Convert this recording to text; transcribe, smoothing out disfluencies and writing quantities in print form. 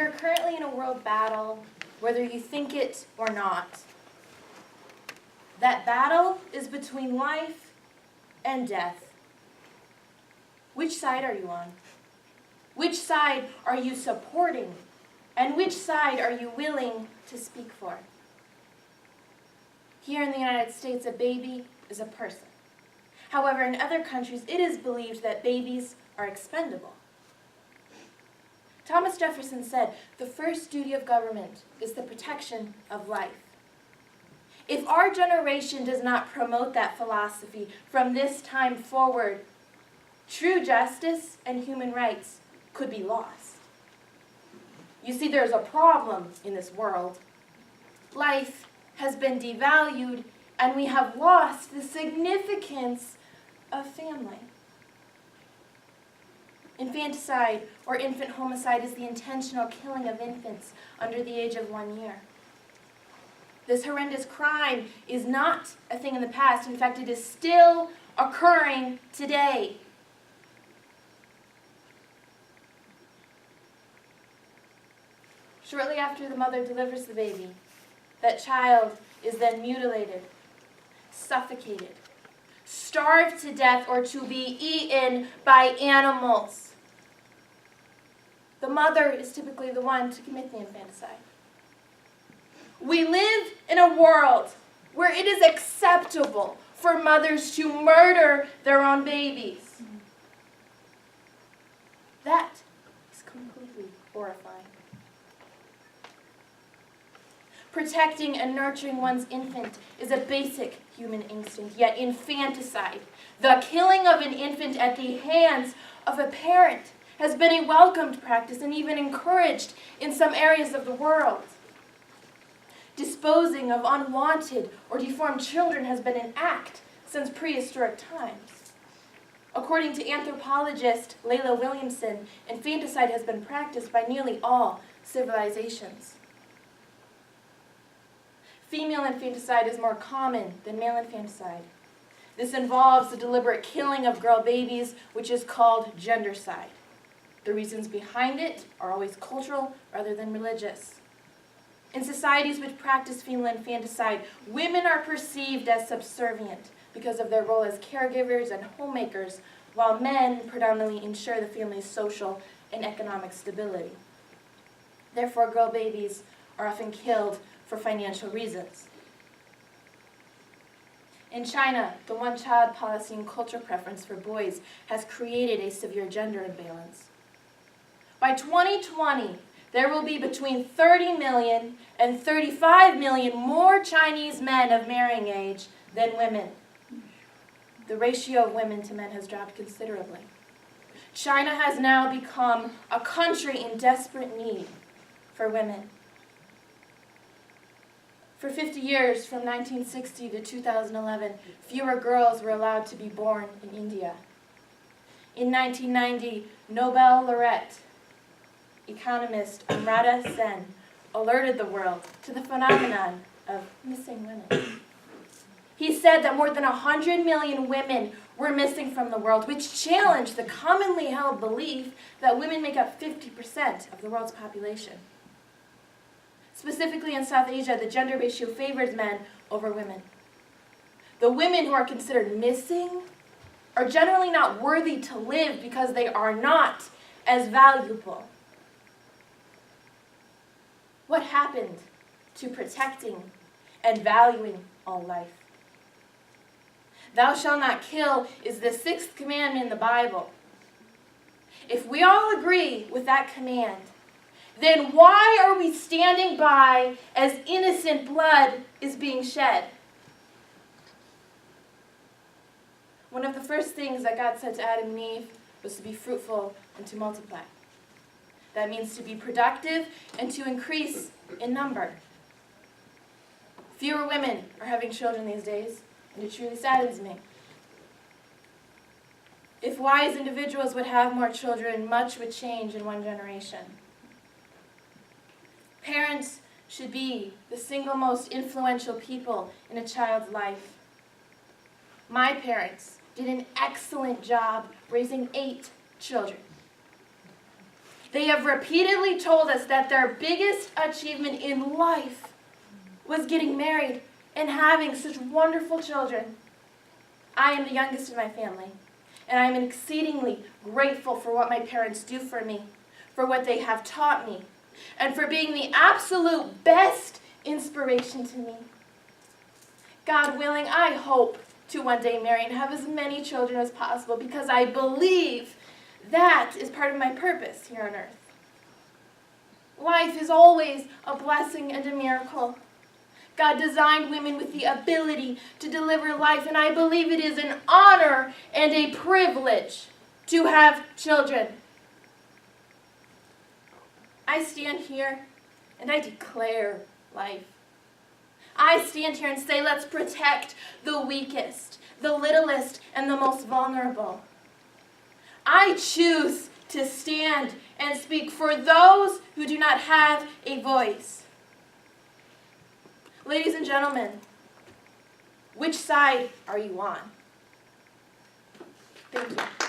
are currently in a world battle, whether you think it or not. That battle is between life and death. Which side are you on? Which side are you supporting? And which side are you willing to speak for? Here in the United States, a baby is a person. However, in other countries, it is believed that babies are expendable. Thomas Jefferson said, "The first duty of government is the protection of life." If our generation does not promote that philosophy from this time forward, true justice and human rights could be lost. You see, there's a problem in this world. Life has been devalued, and we have lost the significance of family. Infanticide, or infant homicide, is the intentional killing of infants under the age of 1 year. This horrendous crime is not a thing in the past. In fact, it is still occurring today. Shortly after the mother delivers the baby, that child is then mutilated, suffocated, starved to death, or to be eaten by animals. The mother is typically the one to commit the infanticide. We live in a world where it is acceptable for mothers to murder their own babies. That is completely horrifying. Protecting and nurturing one's infant is a basic human instinct, yet infanticide, the killing of an infant at the hands of a parent, has been a welcomed practice and even encouraged in some areas of the world. Disposing of unwanted or deformed children has been an act since prehistoric times. According to anthropologist Layla Williamson, infanticide has been practiced by nearly all civilizations. Female infanticide is more common than male infanticide. This involves the deliberate killing of girl babies, which is called gendercide. The reasons behind it are always cultural rather than religious. In societies which practice female infanticide, women are perceived as subservient because of their role as caregivers and homemakers, while men predominantly ensure the family's social and economic stability. Therefore, girl babies are often killed for financial reasons. In China, the one-child policy and cultural preference for boys has created a severe gender imbalance. By 2020, there will be between 30 million and 35 million more Chinese men of marrying age than women. The ratio of women to men has dropped considerably. China has now become a country in desperate need for women. For 50 years, from 1960 to 2011, fewer girls were allowed to be born in India. In 1990, Nobel laureate economist Amartya Sen alerted the world to the phenomenon of missing women. He said that more than 100 million women were missing from the world, which challenged the commonly held belief that women make up 50% of the world's population. Specifically in South Asia, the gender ratio favors men over women. The women who are considered missing are generally not worthy to live because they are not as valuable. What happened to protecting and valuing all life? Thou shalt not kill is the 6th commandment in the Bible. If we all agree with that command, then why are we standing by as innocent blood is being shed? One of the first things that God said to Adam and Eve was to be fruitful and to multiply. That means to be productive and to increase in number. Fewer women are having children these days, and it truly saddens me. If wise individuals would have more children, much would change in one generation. Parents should be the single most influential people in a child's life. My parents did an excellent job raising 8 children. They have repeatedly told us that their biggest achievement in life was getting married and having such wonderful children. I am the youngest in my family, and I am exceedingly grateful for what my parents do for me, for what they have taught me, and for being the absolute best inspiration to me. God willing, I hope to one day marry and have as many children as possible, because I believe that is part of my purpose here on earth. Life is always a blessing and a miracle. God designed women with the ability to deliver life, and I believe it is an honor and a privilege to have children. I stand here and I declare life. I stand here and say, let's protect the weakest, the littlest, and the most vulnerable. I choose to stand and speak for those who do not have a voice. Ladies and gentlemen, which side are you on? Thank you.